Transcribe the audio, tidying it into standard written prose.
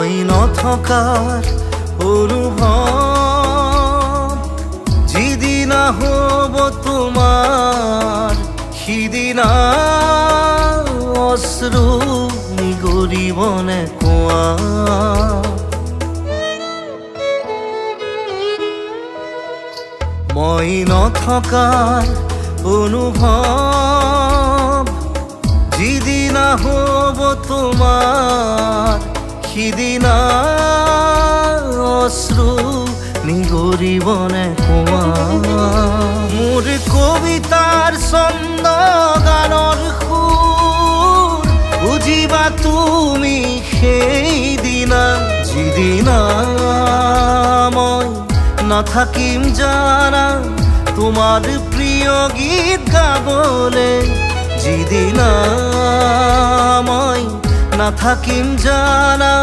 নথকাৰ অনুভৱ যিদিনা হ'ব তোমাৰ সিদিনা অশ্ৰু নিগৰিবনে কোৱা মই নথকাৰ অনুভৱ যিদিনা হ'ব তোমাৰ সিদিনা অশ্ৰু নিগৰিবনে কোৱা মোৰ কবিতাৰ ছন্দ গানৰ সুৰ বুজিবা তুমি সেইদিনা যিদিনা মই নাথাকিম জানা তোমাৰ প্ৰিয় গীত গাবলে যিদিনা মই নাথাকিম জানা